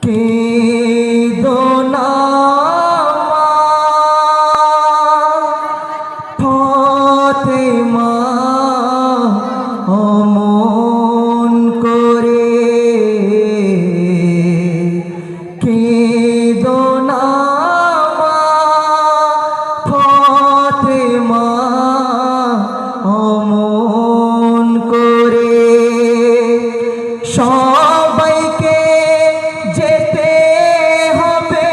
কেঁদো না মা ফাতেমা অমন করে, কেঁদো না মা ফাতেমা অমন করে। সবাইকে যেতে হবে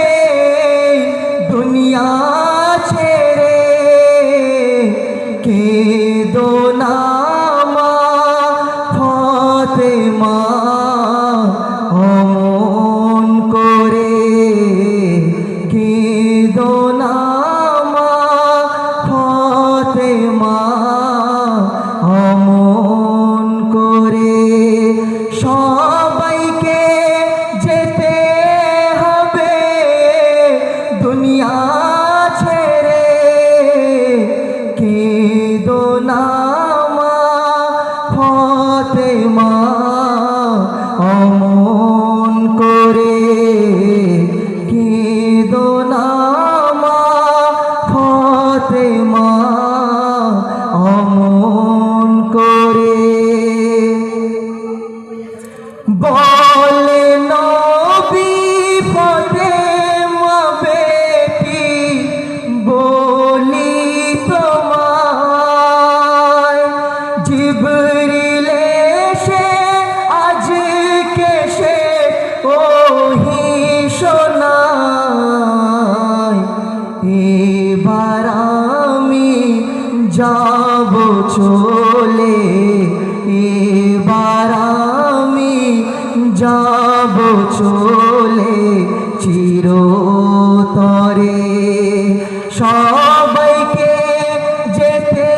দুনিয়া ছেড়ে, কেঁদো না মা ফাতেমা অমন করে, কেঁদো না মা ফাতেমা অমন করে। সবাইকে যেতে হবে দুনিয়া ছেড়ে, কেঁদো না মা ফাতেমা অমন করে, কেঁদো না মা ফাতেমা অমন করে। বলে নবী ফাতেমা বেটি বলি তোমায়, জিবরিল এসে আজকে সে ওহি শোনায়। এবার আমি যাব চলে, এবার আমি যাব চলে চিরতরে। সবাইকে যেতে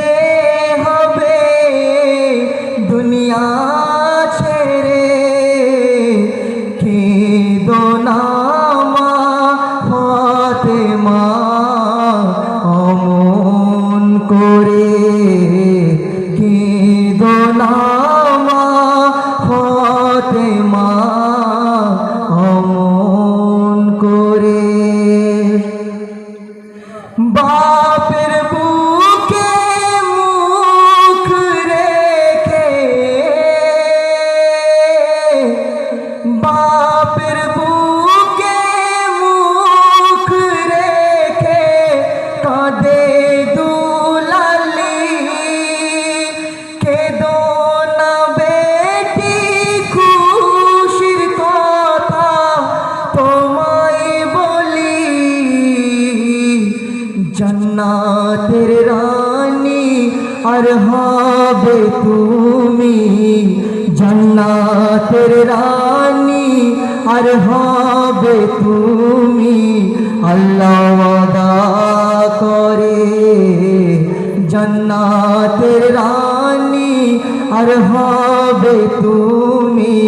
হবে দুনিয়া ছেড়ে, কেঁদো না মা ফাতেমা অমন করে, কেঁদো না মা ফাতেমা অমন করে। বাপের বুকে মুখ রেখে, বাপের বুকে মুখ রেখে কাঁদে দুলালি, কেঁদো না বেটি খুশির কথা তোমায় বলি। জান্নাতের রানী আর হবে তুমি, জান্নাতের রানী আর হবে তুমি। আল্লাহ ওয়াদা করে জান্নাতের রানী আর হবে তুমি,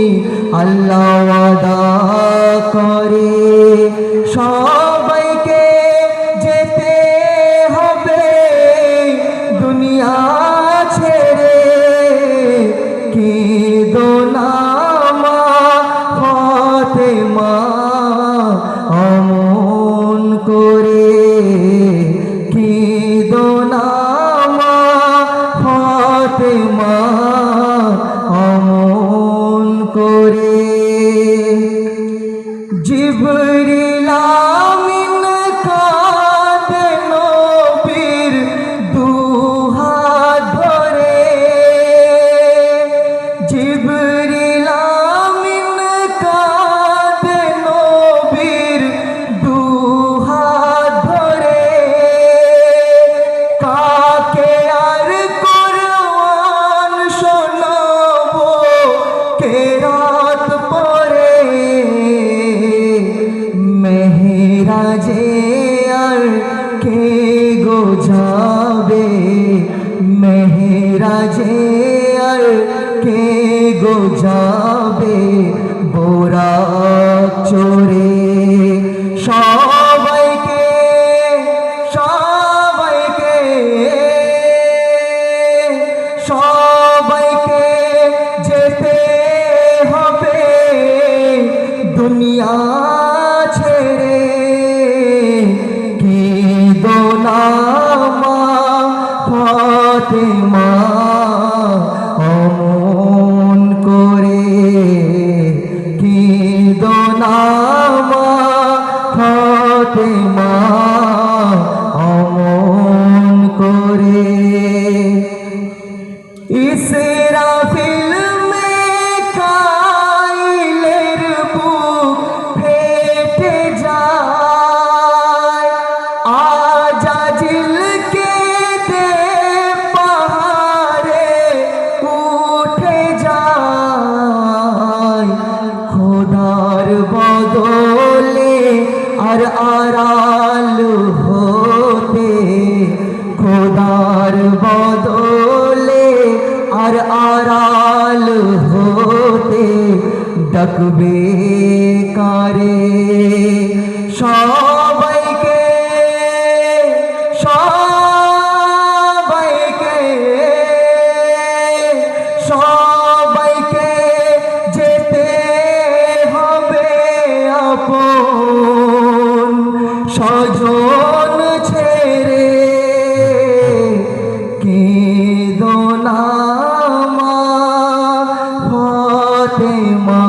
আল্লাহ ওয়াদা করে। সবাইকে যেতে হবে দুনিয়া ছেড়ে, কেঁদো না মা ফাতেমা অমন করে, কেঁদো না মা ফাতেমা অমন করে। জিবরিল আমিন কাঁদে নবীর দুহাত ধরে, জিবরিল আমিন কাঁদে নবীর দুহাত ধরে। কাকে আর কোরআন শোনাবো কেরাত পরে, মেহরাজে আর কে গো যাবে, মেহরাজে আর কে গো যাবে বোরাক চড়ে। সবাইকে সবাইকে সবাইকে যেতে হবে দুনিয়া ছেড়ে কেঁদো না মা ফাতেমা অমন করে কেঁদো না মা ফাতেমা অমন করে ইসরাফিল মিকাইলের বুক ফেটে যায় আজাজিলকে দে পাহাড়ে উঠে যায় খোদার বদলে আর আড়াল হতে খোদার বদলে আর আড়াল হতে ডাকবে কারে সবাইকে সবাইকে সবাইকে যেতে হবে আপন স্বজন ছেড়ে কেঁদো না মা ফাতেমা